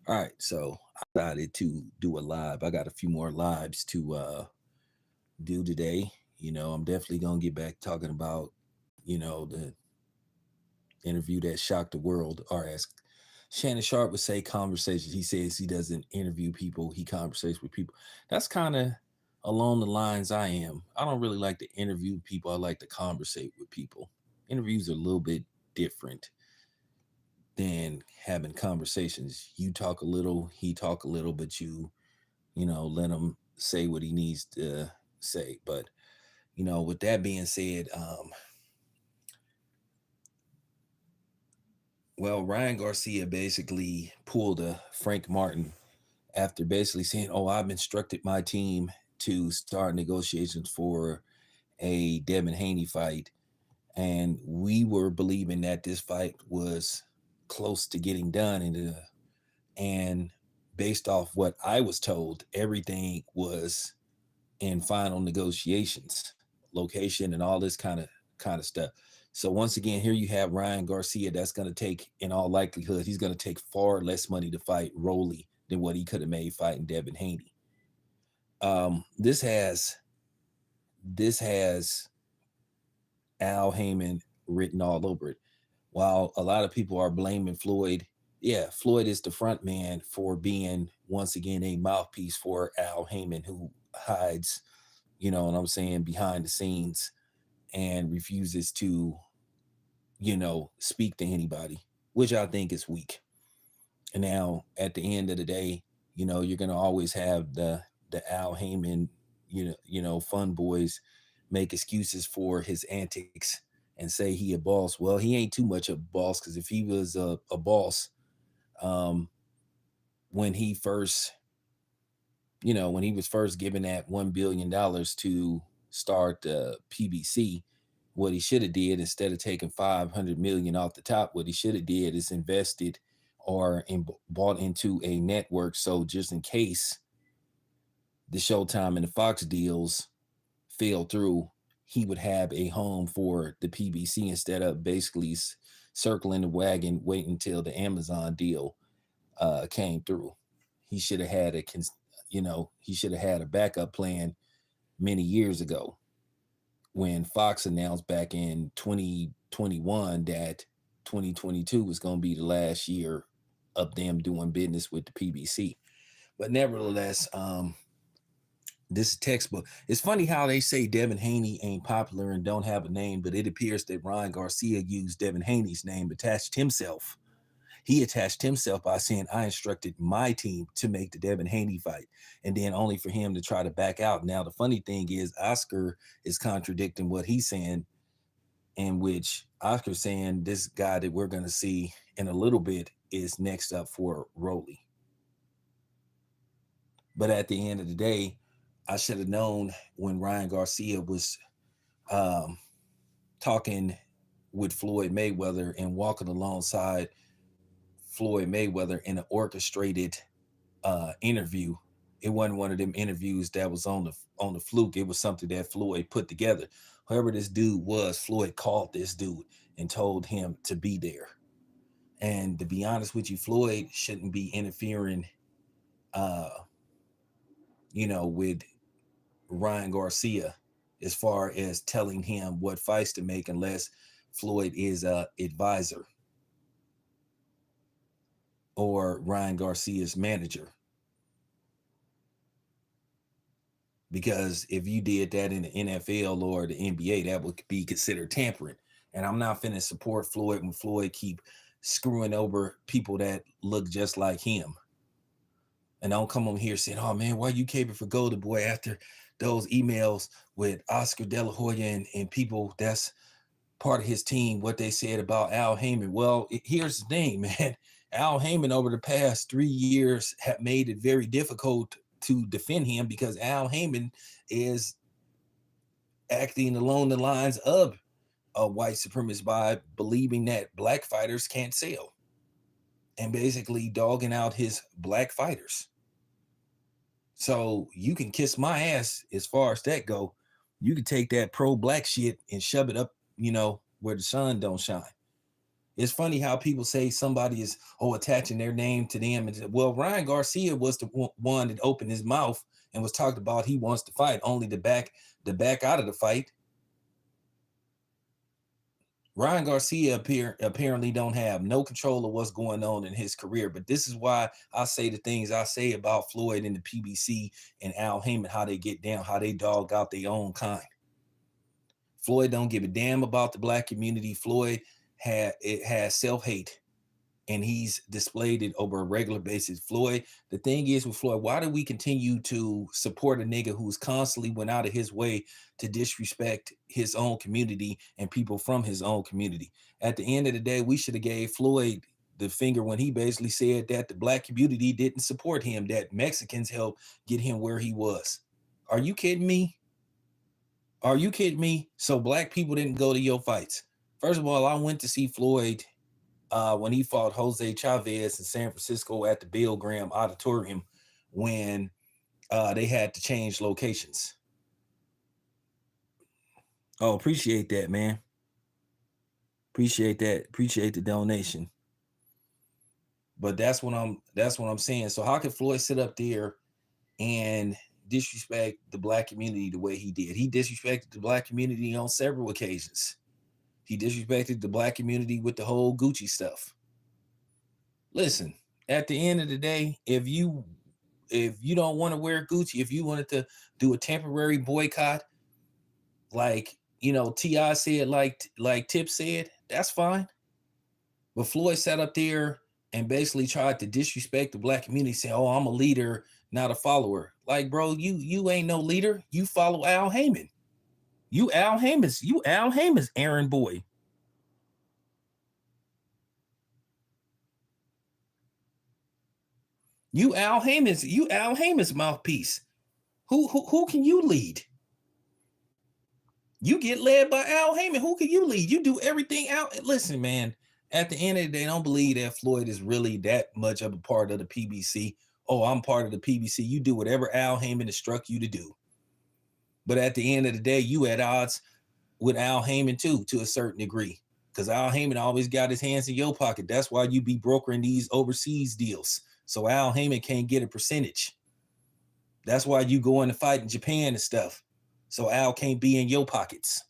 All right, so I decided to do a live. I got a few more lives to do today. I'm definitely gonna get back talking about, the interview that shocked the world, or as Shannon Sharp would say, conversations. He says he doesn't interview people; he conversates with people. That's kind of along the lines I am. I don't really like to interview people. I like to conversate with people. Interviews are a little bit different than having conversations. You talk a little, he talk a little, but let him say what he needs to say. But with that being said, well, Ryan Garcia basically pulled a Frank Martin after basically saying, "Oh, I've instructed my team to start negotiations for a Devin Haney fight," and we were believing that this fight was close to getting done, and based off what I was told, everything was in final negotiations, location, and all this kind of stuff. So once again, here you have Ryan Garcia. That's going to take, in all likelihood, he's going to take far less money to fight Rolly than what he could have made fighting Devin Haney. This has Al Haymon written all over it. While a lot of people are blaming Floyd, yeah, Floyd is the front man for being once again a mouthpiece for Al Haymon, who hides, what I'm saying, behind the scenes and refuses to, speak to anybody, which I think is weak. And now at the end of the day, you're gonna always have the Al Heyman, fun boys make excuses for his antics and say he a boss. Well, he ain't too much of a boss, because if he was a boss, um, when he first, when he was first given that $1 billion to start PBC, what he should have did, instead of taking 500 million off the top, what he should have did is invested bought into a network. So just in case the Showtime and the Fox deals fell through, he would have a home for the PBC instead of basically circling the wagon, waiting until the Amazon deal came through. He should have had he should have had a backup plan many years ago, when Fox announced back in 2021 that 2022 was going to be the last year of them doing business with the PBC. But nevertheless, this is textbook. It's funny how they say Devin Haney ain't popular and don't have a name, but it appears that Ryan Garcia used Devin Haney's name, attached himself. He attached himself by saying, "I instructed my team to make the Devin Haney fight," and then only for him to try to back out. Now, the funny thing is, Oscar is contradicting what he's saying, in which Oscar's saying this guy that we're going to see in a little bit is next up for Rolly. But at the end of the day, I should have known when Ryan Garcia was um, talking with Floyd Mayweather and walking alongside Floyd Mayweather in an orchestrated interview. It wasn't one of them interviews that was on the fluke. It was something that Floyd put together. Whoever this dude was, Floyd called this dude and told him to be there. And to be honest with you, Floyd shouldn't be interfering, uh, with Ryan Garcia as far as telling him what fights to make, unless Floyd is a advisor or Ryan Garcia's manager. Because if you did that in the NFL or the NBA, that would be considered tampering. And I'm not finna support Floyd when Floyd keep screwing over people that look just like him. And don't come on here saying, "Oh man, why you caping for Golden Boy after those emails with Oscar De La Hoya and people that's part of his team, what they said about Al Haymon." Well, here's the thing, man. Al Haymon over the past 3 years have made it very difficult to defend him, because Al Haymon is acting along the lines of a white supremacist by believing that black fighters can't sell, and basically dogging out his black fighters. So you can kiss my ass as far as that go. You can take that pro black shit and shove it up, where the sun don't shine. It's funny how people say somebody is attaching their name to them. And well, Ryan Garcia was the one that opened his mouth and was talked about he wants to fight, only to back out of the fight. Ryan Garcia apparently don't have no control of what's going on in his career. But this is why I say the things I say about Floyd and the PBC and Al Haymon, how they get down, how they dog out their own kind. Floyd don't give a damn about the black community. Floyd has self-hate, and he's displayed it over a regular basis. Floyd, the thing is with Floyd, why do we continue to support a nigga who's constantly went out of his way to disrespect his own community and people from his own community? At the end of the day, we should have gave Floyd the finger when he basically said that the black community didn't support him, that Mexicans helped get him where he was. Are you kidding me? Are you kidding me? So black people didn't go to your fights. First of all, I went to see Floyd when he fought Jose Chavez in San Francisco at the Bill Graham Auditorium when they had to change locations. Oh, appreciate that, man. Appreciate that. Appreciate the donation. But that's what I'm saying. So how can Floyd sit up there and disrespect the black community the way he did? He disrespected the black community on several occasions. He disrespected the black community with the whole Gucci stuff. Listen, at the end of the day, if you don't want to wear Gucci, if you wanted to do a temporary boycott, like T.I. said, like Tip said, that's fine. But Floyd sat up there and basically tried to disrespect the black community, saying, "Oh, I'm a leader, not a follower." Like, bro, you ain't no leader. You follow Al Haymon. You Al Haymon's errand boy. You Al Haymon's mouthpiece. Who can you lead? You get led by Al Haymon. Who can you lead? You do everything out. Listen, man, at the end of the day, don't believe that Floyd is really that much of a part of the PBC. Oh, I'm part of the PBC. You do whatever Al Haymon instructs you to do. But at the end of the day, you at odds with Al Haymon too, to a certain degree. Because Al Haymon always got his hands in your pocket. That's why you be brokering these overseas deals. So Al Haymon can't get a percentage. That's why you go in to fight in Japan and stuff. So Al can't be in your pockets.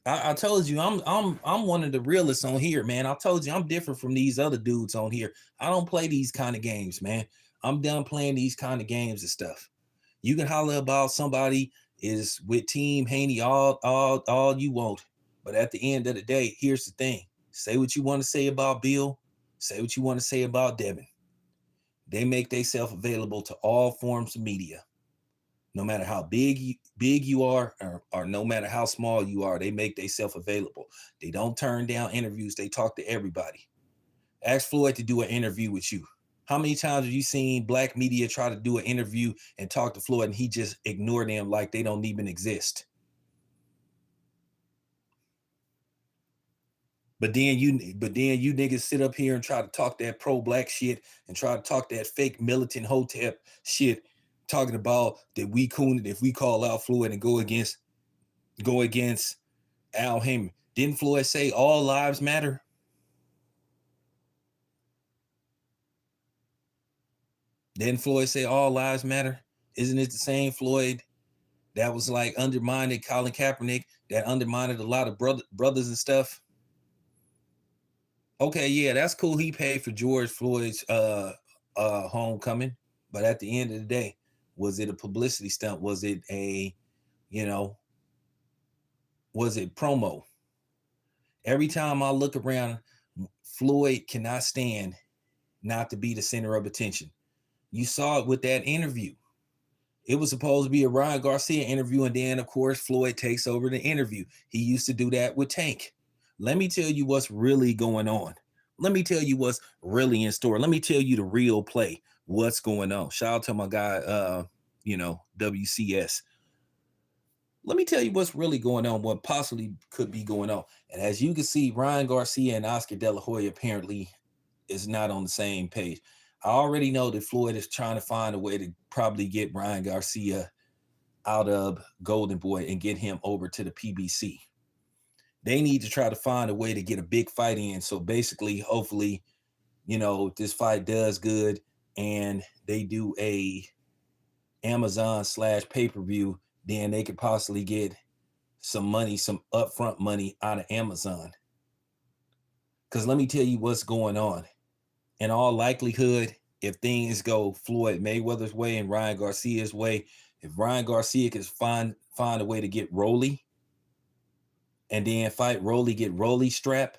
I told you I'm one of the realists on here, man. I told you I'm different from these other dudes on here. I don't play these kind of games, man. I'm done playing these kind of games and stuff. You can holler about somebody is with Team Haney all you want, but at the end of the day, here's the thing: say what you want to say about Bill, say what you want to say about Devin. They make themselves available to all forms of media. No matter how big you are, or no matter how small you are, they make themselves available. They don't turn down interviews. They talk to everybody. Ask Floyd to do an interview with you. How many times have you seen black media try to do an interview and talk to Floyd and he just ignore them like they don't even exist? But then you niggas sit up here and try to talk that pro-black shit and try to talk that fake militant hotep shit, talking about that we coon it if we call out Floyd and go against Al Haymon. Didn't Floyd say all lives matter? Didn't Floyd say all lives matter? Isn't it the same Floyd that was like undermined Colin Kaepernick, that undermined a lot of brothers and stuff? Okay, yeah, that's cool. He paid for George Floyd's homecoming, but at the end of the day, was it a publicity stunt? Was it was it promo? Every time I look around, Floyd cannot stand not to be the center of attention. You saw it with that interview. It was supposed to be a Ryan Garcia interview, and then, of course, Floyd takes over the interview. He used to do that with Tank. Let me tell you what's really going on. Let me tell you what's really in store. Let me tell you the real play, what's going on. Shout out to my guy, WCS. Let me tell you what's really going on, what possibly could be going on. And as you can see, Ryan Garcia and Oscar De La Hoya apparently is not on the same page. I already know that Floyd is trying to find a way to probably get Ryan Garcia out of Golden Boy and get him over to the PBC. They need to try to find a way to get a big fight in. So basically, hopefully, this fight does good and they do a Amazon / pay-per-view, then they could possibly get some money, some upfront money out of Amazon. Because let me tell you what's going on. In all likelihood, if things go Floyd Mayweather's way and Ryan Garcia's way, if Ryan Garcia can find a way to get Rolly and then fight Rolly, get Rolly strap,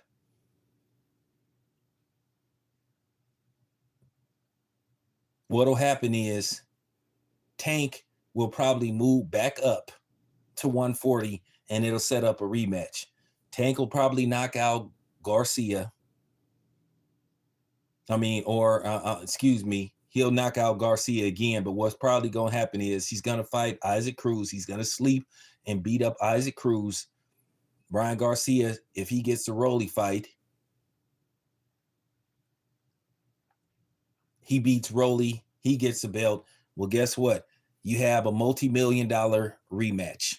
what'll happen is Tank will probably move back up to 140 and it'll set up a rematch. Tank will probably knock out Garcia. He'll knock out Garcia again. But what's probably going to happen is he's going to fight Isaac Cruz. He's going to sleep and beat up Isaac Cruz. Brian Garcia, if he gets the Rolly fight, he beats Rolly, he gets the belt. Well, guess what? You have a multi-million-dollar rematch.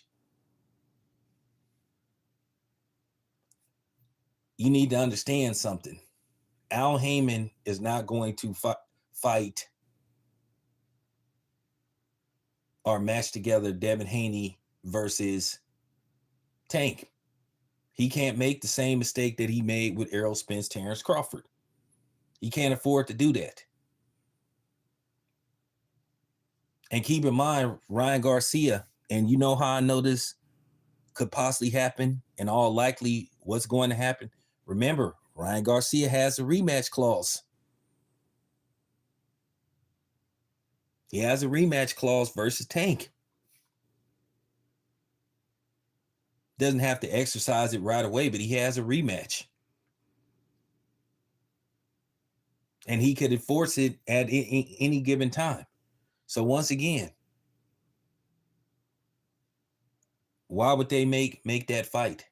You need to understand something. Al Haymon is not going to fight or match together Devin Haney versus Tank. He can't make the same mistake that he made with Errol Spence, Terrence Crawford. He can't afford to do that. And keep in mind, Ryan Garcia, and you know how I know this could possibly happen, and all likely what's going to happen. Remember, Ryan Garcia has a rematch clause. He has a rematch clause versus Tank. Doesn't have to exercise it right away, but he has a rematch. And he could enforce it at any given time. So once again, why would they make that fight?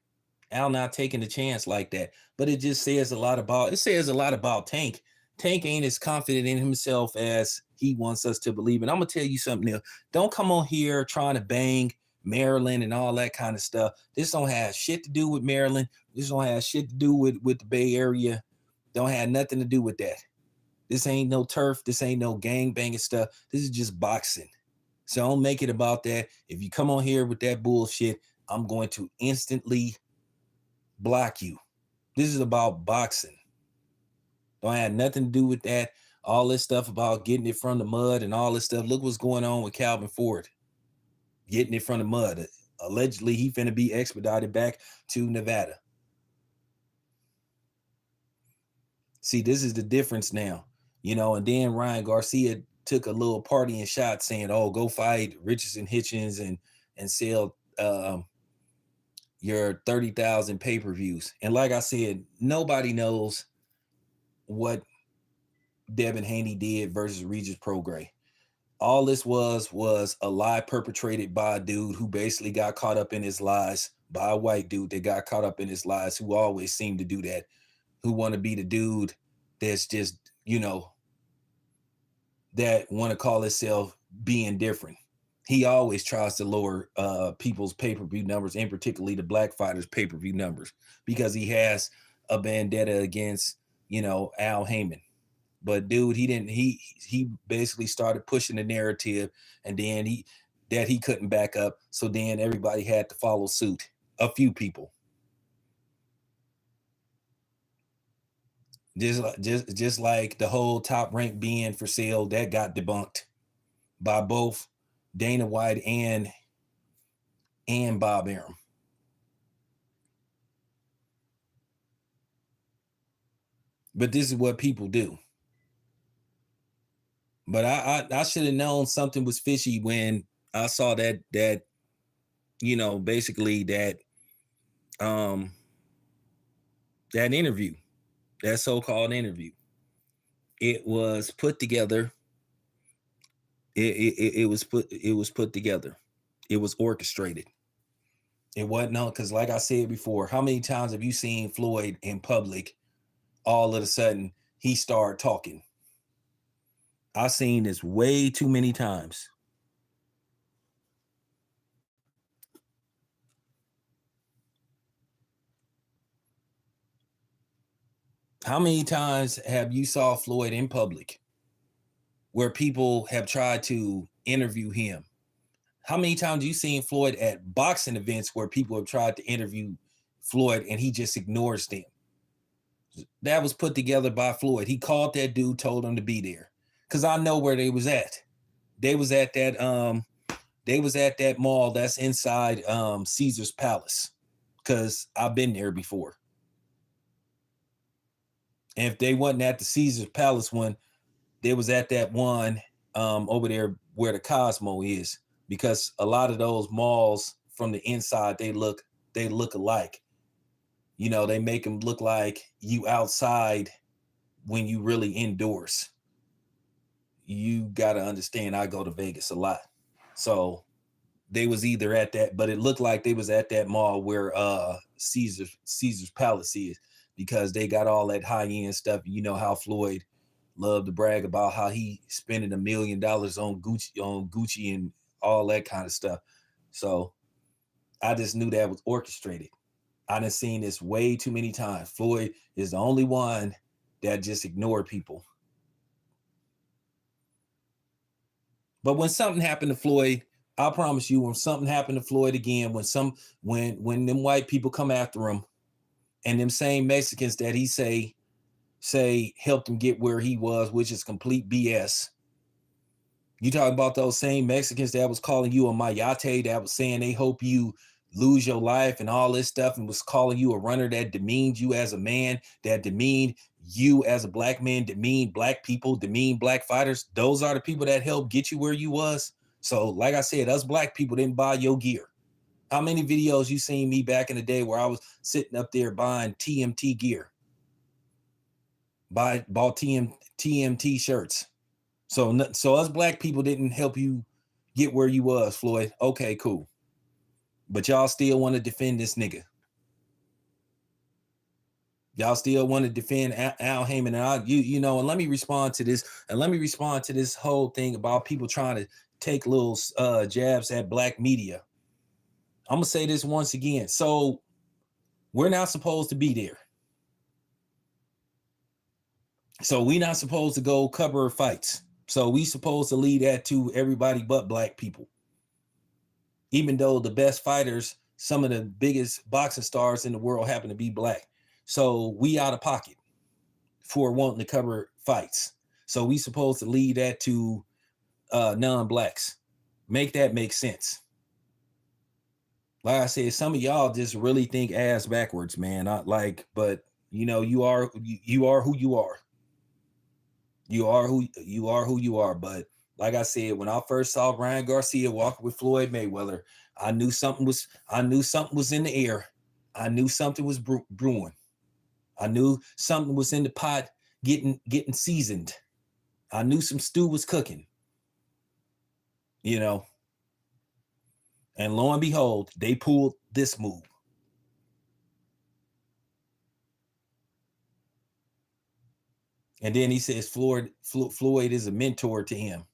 Al not taking a chance like that. But it just says a lot about Tank. Tank ain't as confident in himself as he wants us to believe. And I'm gonna tell you something else. Don't come on here trying to bang Maryland and all that kind of stuff. This don't have shit to do with Maryland. This don't have shit to do with the Bay Area. Don't have nothing to do with that. This ain't no turf. This ain't no gang banging stuff. This is just boxing. So don't make it about that. If you come on here with that bullshit, I'm going to instantly block you. This is about boxing. Don't have nothing to do with that. All this stuff about getting it from the mud and all this stuff. Look what's going on with Calvin Ford. Getting it from the mud. Allegedly, he finna be expedited back to Nevada. See, this is the difference now. And then Ryan Garcia took a little party and shot saying, oh, go fight Richardson Hitchens and sell your 30,000 pay-per-views. And like I said, nobody knows what Devin Haney did versus Regis Prograis. All this was a lie perpetrated by a dude who basically got caught up in his lies, by a white dude that got caught up in his lies, who always seemed to do that, who want to be the dude that's just, that want to call himself being different. He always tries to lower people's pay-per-view numbers, and particularly the black fighters' pay-per-view numbers, because he has a vendetta against, Al Haymon. But dude, he basically started pushing the narrative, and then he couldn't back up. So then everybody had to follow suit. A few people. Just like the whole Top Rank being for sale, that got debunked by both Dana White and Bob Arum. But this is what people do. But I should have known something was fishy when I saw that basically that interview, that so-called interview. It was put together. It was put together. It was orchestrated. It wasn't known because, like I said before, how many times have you seen Floyd in public? All of a sudden, he started talking. I've seen this way too many times. How many times have you saw Floyd in public where people have tried to interview him? How many times have you seen Floyd at boxing events where people have tried to interview Floyd and he just ignores them? That was put together by Floyd. He called that dude, told him to be there. Cause I know where they was at. They was at that mall that's inside Caesar's Palace. Cause I've been there before. And if they wasn't at the Caesar's Palace one, they was at that one over there where the Cosmo is, because a lot of those malls from the inside, they look alike. You know, they make them look like you outside when you really indoors. You got to understand, I go to Vegas a lot. So they was either at that, but it looked like they was at that mall where Caesar's Palace is, because they got all that high end stuff. You know how Floyd loved to brag about how he spending $1 million on Gucci and all that kind of stuff. So I just knew that was orchestrated. I done seen this way too many times. Floyd is the only one that just ignored people. But when something happened to Floyd, I promise you, when something happened to Floyd again, when them white people come after him, and them same Mexicans that he say helped him get where he was, which is complete BS. You talk about those same Mexicans that was calling you a mayate, that was saying they hope you lose your life and all this stuff, and was calling you a runner, that demeaned you as a man, that demeaned you as a black man, demeaned black people, demeaned black fighters. Those are the people that helped get you where you was. So like I said, us black people didn't buy your gear. How many videos you seen me back in the day where I was sitting up there buying TMT gear? Bought TMT shirts. So us black people didn't help you get where you was, Floyd. Okay, cool. But y'all still want to defend this nigga. Y'all still want to defend Al Haymon. And and let me respond to this. And let me respond to this whole thing about people trying to take little jabs at black media. I'm going to say this once again. So we're not supposed to be there. So we're not supposed to go cover fights. So we supposed to leave that to everybody but black people. Even though the best fighters, some of the biggest boxing stars in the world, happen to be black. So we out of pocket for wanting to cover fights. So we supposed to leave that to non-blacks. Make that make sense. Like I said, some of y'all just really think ass backwards, man. But you are who you are. You are who you are. But like I said, when I first saw Ryan Garcia walking with Floyd Mayweather, I knew something was in the air. I knew something was brewing. I knew something was in the pot getting seasoned. I knew some stew was cooking. And lo and behold, they pulled this move. And then he says Floyd is a mentor to him.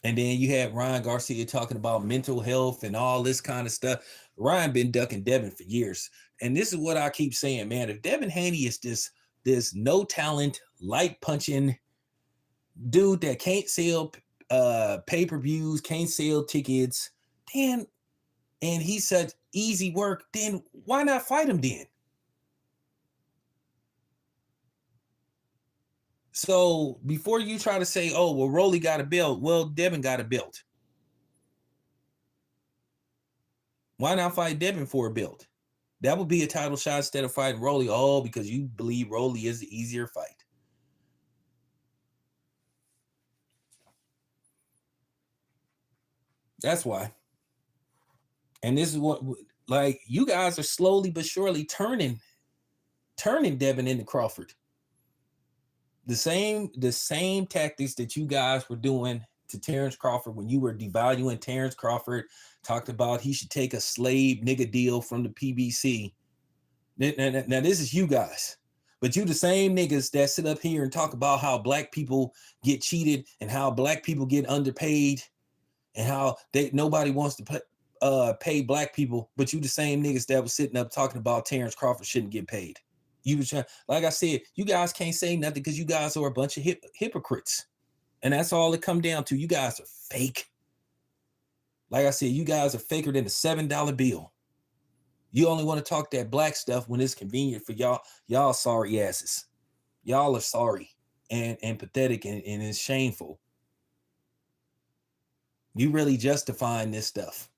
And then you had Ryan Garcia talking about mental health and all this kind of stuff. Ryan been ducking Devin for years. And this is what I keep saying, man. If Devin Haney is this no talent, light punching dude that can't sell pay-per-views, can't sell tickets, then, and he's such easy work, then why not fight him then? So before you try to say, oh, well, Rolly got a belt, well, Devin got a belt. Why not fight Devin for a belt? That would be a title shot instead of fighting Rolly. Oh, because you believe Rolly is the easier fight. That's why. And this is what, like, you guys are slowly but surely turning Devin into Crawford. The same tactics that you guys were doing to Terrence Crawford when you were devaluing Terrence Crawford, talked about he should take a slave nigga deal from the PBC. Now this is you guys, but you the same niggas that sit up here and talk about how black people get cheated and how black people get underpaid and how nobody wants to pay black people, but you the same niggas that was sitting up talking about Terrence Crawford shouldn't get paid. You was trying, like I said, you guys can't say nothing because you guys are a bunch of hypocrites. And that's all it come down to. You guys are fake. Like I said, you guys are faker than a $7 bill. You only want to talk that black stuff when it's convenient for y'all. Y'all sorry asses. Y'all are sorry and pathetic and it's shameful. You really justifying this stuff.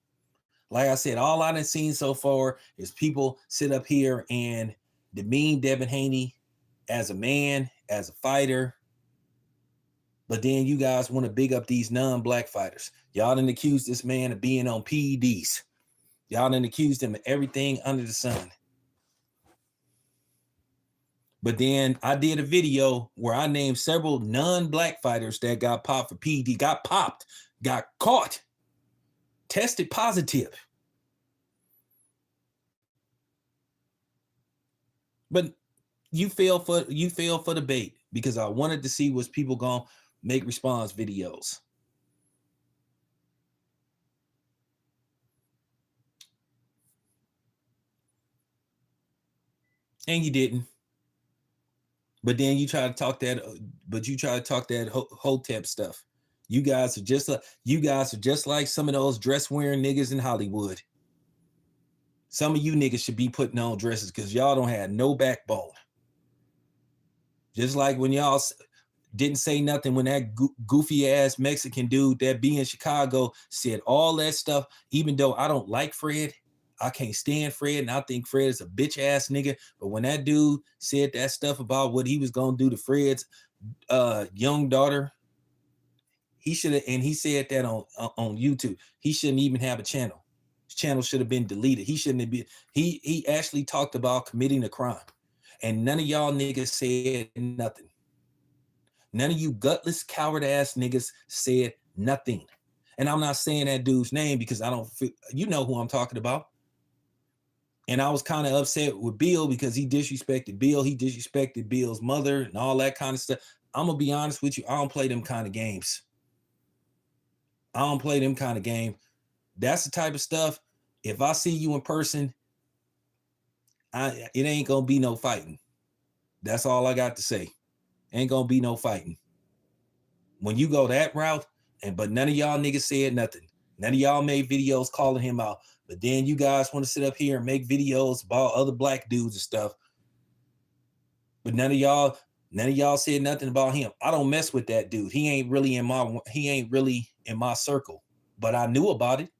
Like I said, all I done seen so far is people sit up here and demean Devin Haney as a man, as a fighter. But then you guys want to big up these non-black fighters. Y'all done accused this man of being on PEDs. Y'all done accused him of everything under the sun. But then I did a video where I named several non-black fighters that got popped for PED, got popped, got caught, tested positive. But you fell for the bait because I wanted to see was people gonna make response videos. And you didn't. But then you try to talk that, Hotep stuff. You guys are just like some of those dress wearing niggas in Hollywood. Some of you niggas should be putting on dresses because y'all don't have no backbone. Just like when y'all didn't say nothing when that goofy ass Mexican dude that be in Chicago said all that stuff, even though I don't like Fred. I can't stand Fred, and I think Fred is a bitch ass nigga. But when that dude said that stuff about what he was gonna do to Fred's young daughter, he should have, and he said that on YouTube. He shouldn't even have a channel. His channel should have been deleted. He shouldn't have been. He actually talked about committing a crime, and none of y'all niggas said nothing. None of you gutless, coward ass niggas said nothing. And I'm not saying that dude's name because I don't feel, you know who I'm talking about. And I was kind of upset with Bill because he disrespected Bill. He disrespected Bill's mother and all that kind of stuff. I'm going to be honest with you. I don't play them kind of games. I don't play them kind of game. That's the type of stuff. If I see you in person, it ain't going to be no fighting. That's all I got to say. Ain't going to be no fighting. When you go that route, but none of y'all niggas said nothing. None of y'all made videos calling him out. But then you guys want to sit up here and make videos about other black dudes and stuff. But none of y'all said nothing about him. I don't mess with that dude. He ain't really in my circle. But I knew about it.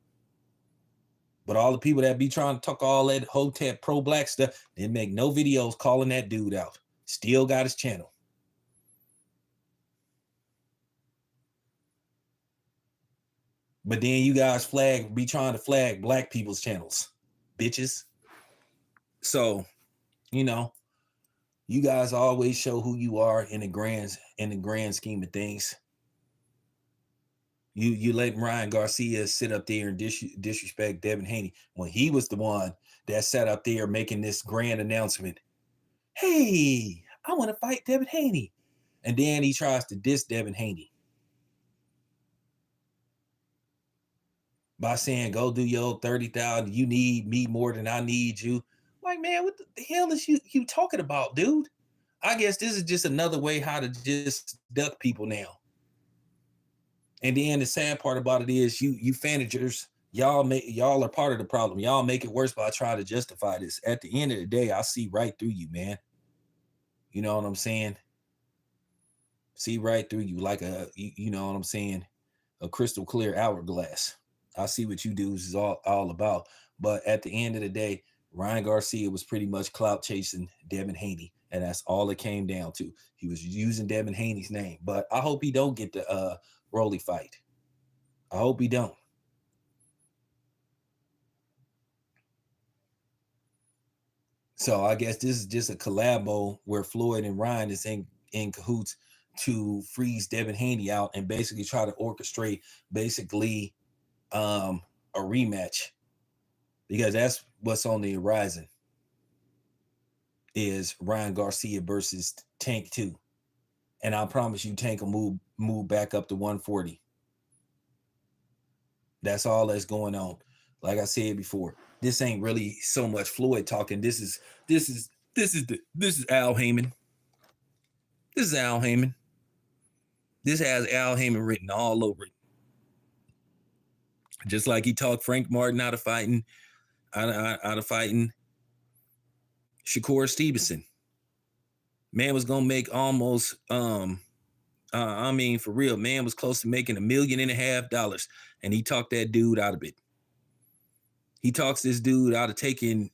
But all the people that be trying to talk all that Hotep pro-black stuff, they make no videos calling that dude out. Still got his channel. But then you guys be trying to flag black people's channels, bitches. So, you guys always show who you are in the grand scheme of things. You let Ryan Garcia sit up there and disrespect Devin Haney when he was the one that sat up there making this grand announcement. Hey, I want to fight Devin Haney. And then he tries to diss Devin Haney by saying, go do your 30,000. You need me more than I need you. Like, man, what the hell is you talking about, dude? I guess this is just another way how to just duck people now. And then the sad part about it is you fanagers, y'all are part of the problem. Y'all make it worse by trying to justify this. At the end of the day, I see right through you, man. You know what I'm saying? See right through you like you know what I'm saying? A crystal clear hourglass. I see what you do is all about. But at the end of the day, Ryan Garcia was pretty much clout chasing Devin Haney. And that's all it came down to. He was using Devin Haney's name. But I hope he don't get the Rolly fight. I hope he don't. So I guess this is just a collabo where Floyd and Ryan is in cahoots to freeze Devin Haney out and basically try to orchestrate basically a rematch, because that's what's on the horizon is Ryan Garcia versus Tank 2. And I promise you Tank will move back up to 140. That's all that's going on. Like I said before, this ain't really so much Floyd talking. This is Al Haymon. This is Al Haymon. This has Al Haymon written all over it. Just like he talked Frank Martin out of fighting, out of fighting Shakur Stevenson. Man was gonna make almost I mean, for real, man was close to making $1.5 million, and he talked that dude out of it. He talks this dude out of taking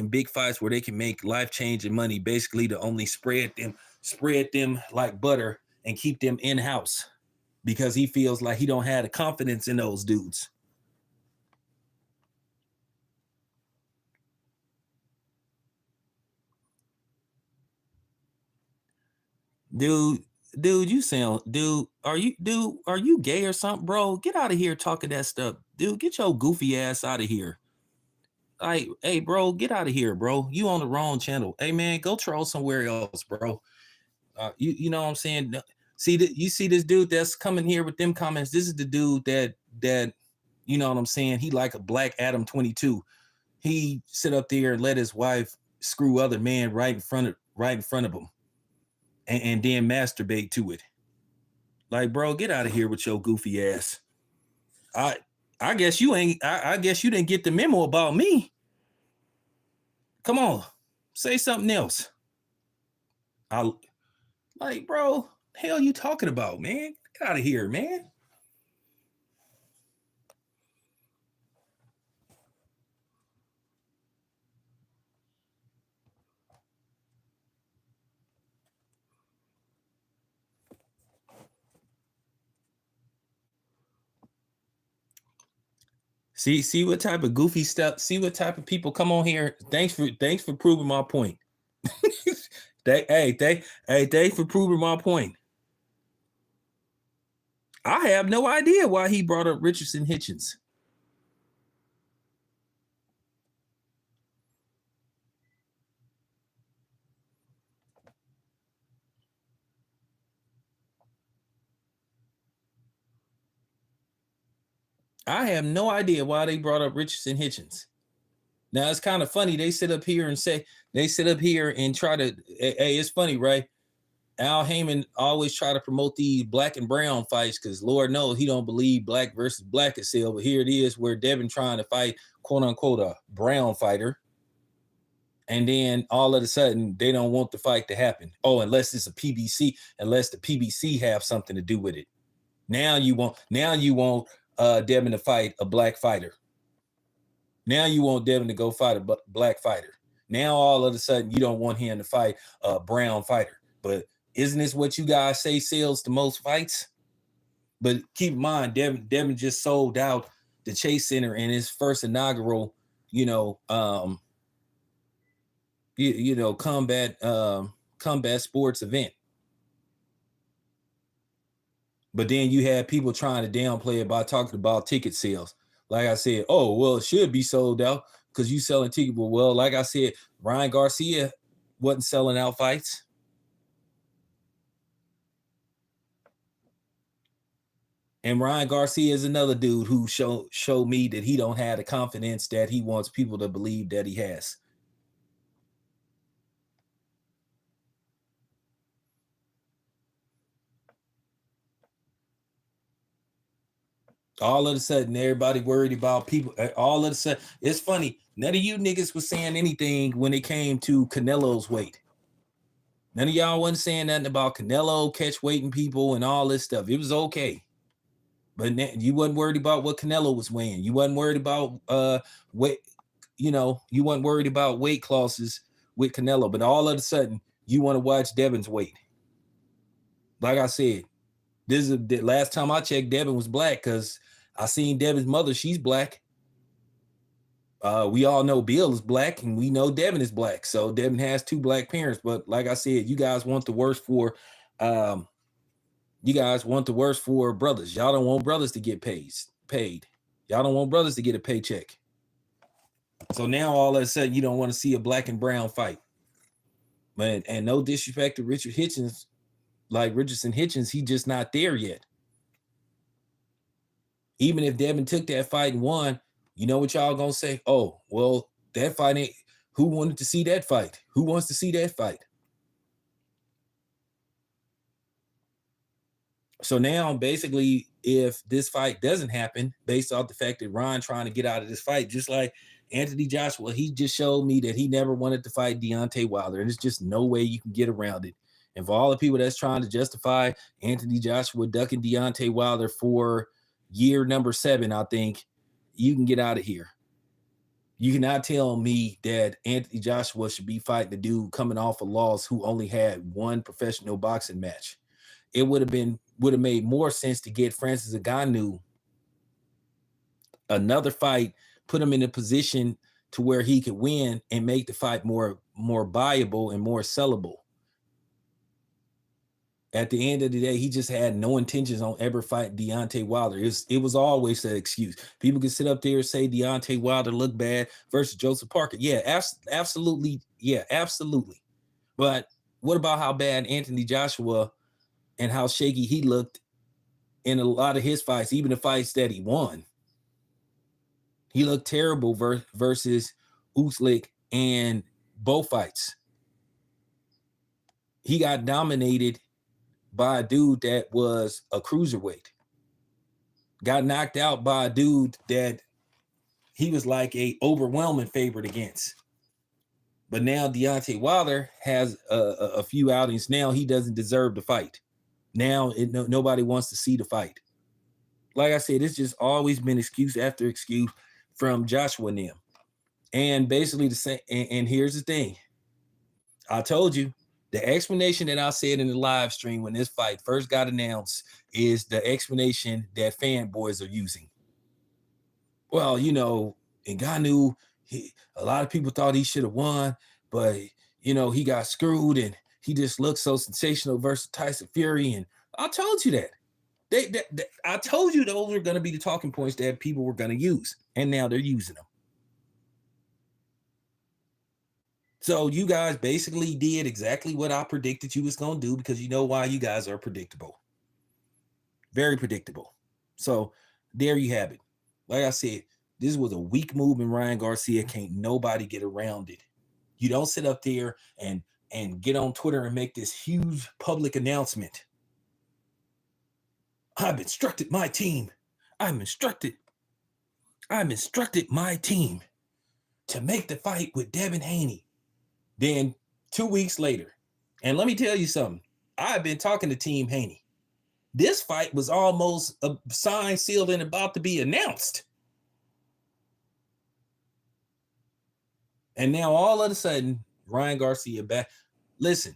big fights where they can make life-changing money, basically to only spread them like butter and keep them in-house because he feels like he don't have the confidence in those dudes. Dude, you sound, are you gay or something, bro? Get out of here talking that stuff. Dude, get your goofy ass out of here. Like, hey, bro, get out of here, bro. You on the wrong channel. Hey, man, go troll somewhere else, bro. You know what I'm saying? You see this dude that's coming here with them comments. This is the dude that you know what I'm saying? He like a black Adam 22. He sit up there and let his wife screw other men right in front of him. And then masturbate to it. Like, bro, get out of here with your goofy ass. I guess you ain't. I guess you didn't get the memo about me. Come on, say something else. Like, bro, hell you talking about, man? Get out of here, man. See what type of goofy stuff. See what type of people come on here. Thanks for proving my point. Thanks for proving my point. I have no idea why he brought up Richardson Hitchens. I have no idea why they brought up Richardson Hitchens. Now it's kind of funny. They sit up here and try to. Hey, it's funny, right? Al Haymon always try to promote these black and brown fights because Lord knows he don't believe black versus black is still. But here it is where Devin trying to fight quote unquote a brown fighter. And then all of a sudden they don't want the fight to happen. Oh, unless it's a PBC, unless the PBC have something to do with it. Now you want Devin to fight a black fighter. Now you want Devin to go fight a black fighter. Now all of a sudden you don't want him to fight a brown fighter. But isn't this what you guys say sells the most fights? But keep in mind, Devin just sold out the Chase Center in his first inaugural, combat sports event. But then you had people trying to downplay it by talking about ticket sales. Like I said, oh, well, it should be sold out because you selling tickets. Well, like I said, Ryan Garcia wasn't selling out fights. And Ryan Garcia is another dude who showed me that he don't have the confidence that he wants people to believe that he has. All of a sudden, everybody worried about people. All of a sudden, it's funny. None of you niggas was saying anything when it came to Canelo's weight. None of y'all wasn't saying nothing about Canelo catch weighting people and all this stuff. It was okay. But you wasn't worried about what Canelo was weighing. You wasn't worried about weight. You wasn't worried about weight classes with Canelo. But all of a sudden, you want to watch Devin's weight. Like I said, this is the last time I checked. Devin was black because I seen Devin's mother. She's black. We all know Bill is black, and we know Devin is black. So Devin has two black parents. But like I said, you guys want the worst for. You guys want the worst for brothers. Y'all don't want brothers to get paid. Y'all don't want brothers to get a paycheck. So now all of a sudden you don't want to see a black and brown fight. And no disrespect to Richard Hitchens, like Richardson Hitchens, he just not there yet. Even if Devin took that fight and won, you know what y'all gonna say? Oh, well, that fight ain't. Who wanted to see that fight? Who wants to see that fight? So now, basically, if this fight doesn't happen, based off the fact that Ron trying to get out of this fight, just like Anthony Joshua, he just showed me that he never wanted to fight Deontay Wilder, and there's just no way you can get around it. And for all the people that's trying to justify Anthony Joshua ducking Deontay Wilder for year number 7, I think you can get out of here. You cannot tell me that Anthony Joshua should be fighting the dude coming off a loss who only had one professional boxing match. It would have made more sense to get Francis Ngannou another fight, put him in a position to where he could win and make the fight more viable and more sellable. At the end of the day, he just had no intentions on ever fighting Deontay Wilder. It was always an excuse. People can sit up there and say Deontay Wilder looked bad versus Joseph Parker. Yeah, absolutely. Yeah, absolutely. But what about how bad Anthony Joshua and how shaky he looked in a lot of his fights, even the fights that he won? He looked terrible versus Uslik and both fights. He got dominated by a dude that was a cruiserweight. Got knocked out by a dude that he was like a overwhelming favorite against. But now Deontay Wilder has a few outings. Now he doesn't deserve the fight. Now nobody wants to see the fight. Like I said, it's just always been excuse after excuse from Joshua and them. And basically the same. And here's the thing. I told you, the explanation that I said in the live stream when this fight first got announced is the explanation that fanboys are using. Well, Ngannou, a lot of people thought he should have won, but he got screwed and he just looked so sensational versus Tyson Fury. And I told you that. I told you those were going to be the talking points that people were going to use, and now they're using them. So you guys basically did exactly what I predicted you was going to do, because you know why? You guys are predictable. Very predictable. So there you have it. Like I said, this was a weak move in Ryan Garcia. Can't nobody get around it. You don't sit up there and get on Twitter and make this huge public announcement. I've instructed my team. I've instructed my team to make the fight with Devin Haney. Then 2 weeks later, and let me tell you something, I've been talking to Team Haney. This fight was almost signed, sealed, and about to be announced. And now all of a sudden, Ryan Garcia back. Listen,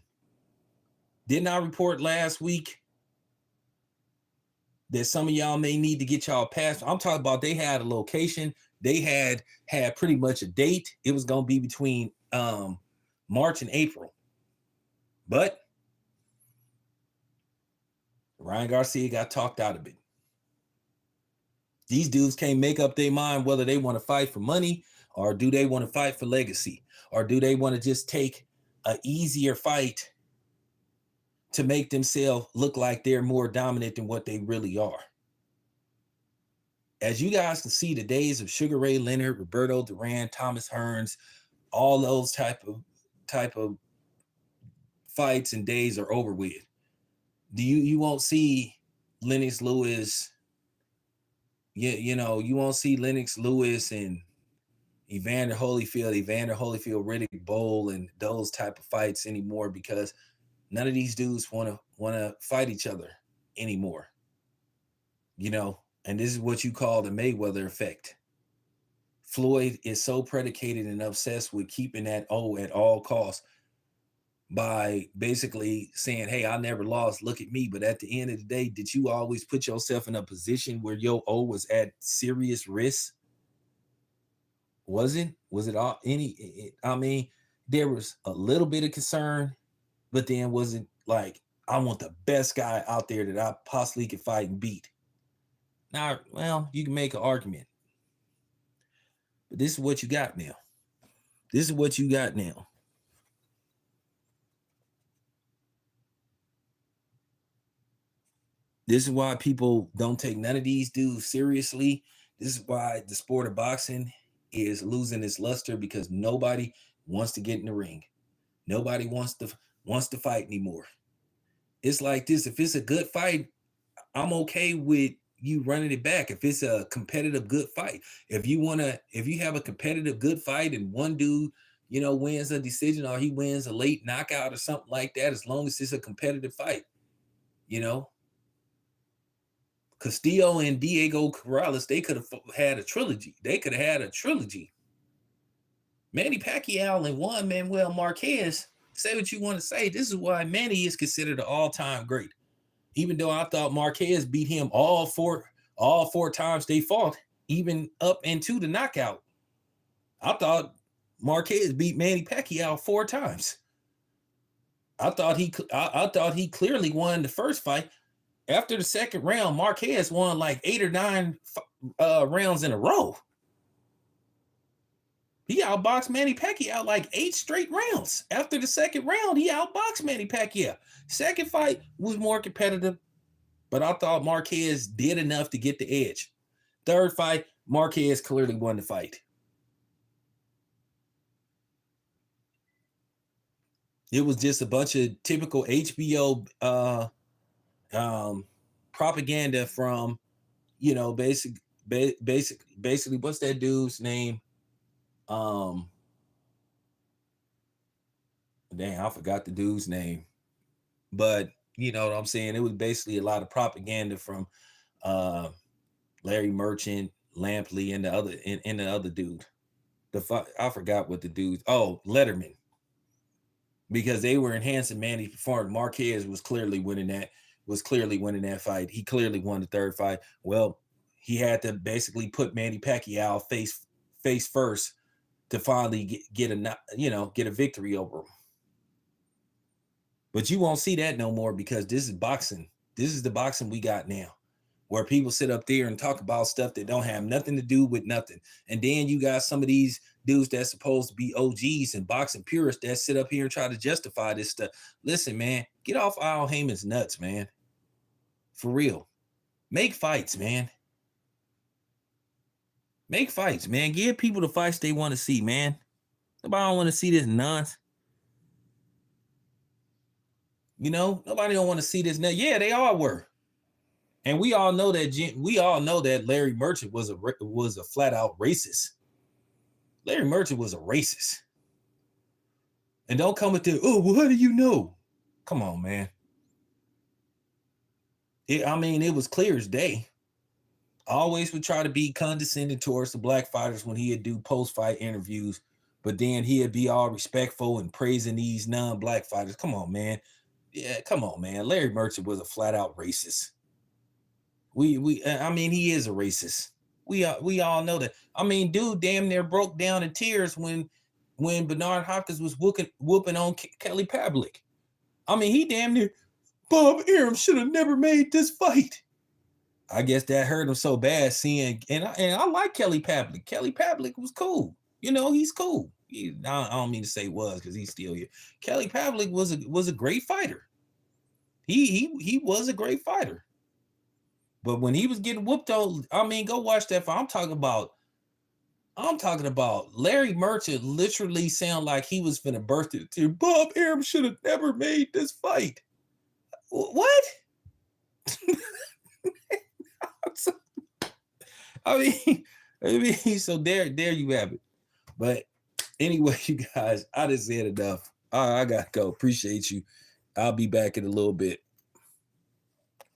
didn't I report last week that some of y'all may need to get y'all past? I'm talking about they had a location. They had pretty much a date. It was going to be between March and April. But Ryan Garcia got talked out of it. These dudes can't make up their mind whether they want to fight for money, or do they want to fight for legacy, or do they want to just take an easier fight to make themselves look like they're more dominant than what they really are. As you guys can see, the days of Sugar Ray Leonard, Roberto Duran, Thomas Hearns, all those type of fights and days are over with. You won't see Lennox Lewis. You won't see Lennox Lewis and Evander Holyfield, Riddick Bowe, and those type of fights anymore, because none of these dudes want to fight each other anymore. And this is what you call the Mayweather effect. Floyd is so predicated and obsessed with keeping that O at all costs by basically saying, hey, I never lost, look at me. But at the end of the day, did you always put yourself in a position where your O was at serious risk? Was it all there was a little bit of concern, but then wasn't like, I want the best guy out there that I possibly could fight and beat. Now, well, you can make an argument, but this is what you got now. This is why people don't take none of these dudes seriously. This is why the sport of boxing is losing its luster, because nobody wants to get in the ring. Nobody wants to fight anymore. It's like this. If it's a good fight, I'm okay with you running it back. If it's a competitive good fight, if you have a competitive good fight and one dude, wins a decision or he wins a late knockout or something like that, as long as it's a competitive fight, you know. Castillo and Diego Corrales, they could have had a trilogy. Manny Pacquiao and Juan Manuel Marquez. Say what you want to say. This is why Manny is considered an all-time great. Even though I thought Marquez beat him all four times they fought, even up into the knockout. I thought Marquez beat Manny Pacquiao 4 times. I thought he clearly won the first fight. After the second round, Marquez won like 8 or 9 rounds in a row. He outboxed Manny Pacquiao like 8 straight rounds. After the second round, he outboxed Manny Pacquiao. Second fight was more competitive, but I thought Marquez did enough to get the edge. Third fight, Marquez clearly won the fight. It was just a bunch of typical HBO propaganda from, basically, what's that dude's name? Dang, I forgot the dude's name. But you know what I'm saying? It was basically a lot of propaganda from Larry Merchant, Lampley, and the other dude. I forgot what the dude. Oh, Letterman. Because they were enhancing Manny's performance. Marquez was clearly winning that fight. He clearly won the third fight. Well, he had to basically put Manny Pacquiao face first to finally get a victory over him. But you won't see that no more, because this is boxing. This is the boxing we got now, where people sit up there and talk about stuff that don't have nothing to do with nothing. And then you got some of these dudes that's supposed to be OGs and boxing purists that sit up here and try to justify this stuff. Listen, man, get off Al Haymon's nuts, man. For real. Make fights, man. Make fights, man. Give people the fights they want to see, man. Nobody don't want to see this nonsense. Nobody don't want to see this. Yeah, they all were. And we all know that Larry Merchant was a flat out racist. Larry Merchant was a racist. And don't come with the, oh, well, how do you know? Come on, man. It was clear as day. Always would try to be condescending towards the black fighters when he would do post-fight interviews, but then he'd be all respectful and praising these non-black fighters. Come on, man. Yeah, come on, man. Larry Merchant was a flat out racist. He is a racist. We all know that. Dude damn near broke down in tears when Bernard Hopkins was whooping on Kelly Pavlik. He damn near, Bob Arum should have never made this fight. I guess that hurt him so bad seeing, and I like Kelly Pavlik. Kelly Pavlik was cool. He's cool. I don't mean to say was, because he's still here. Kelly Pavlik was a great fighter. He was a great fighter. But when he was getting whooped on, go watch that fight. I'm talking about Larry Merchant literally sound like he was finna burst into tears. Bob Arum should have never made this fight. What? So there you have it. But anyway, you guys, I just said enough. I gotta go. Appreciate you. I'll be back in a little bit.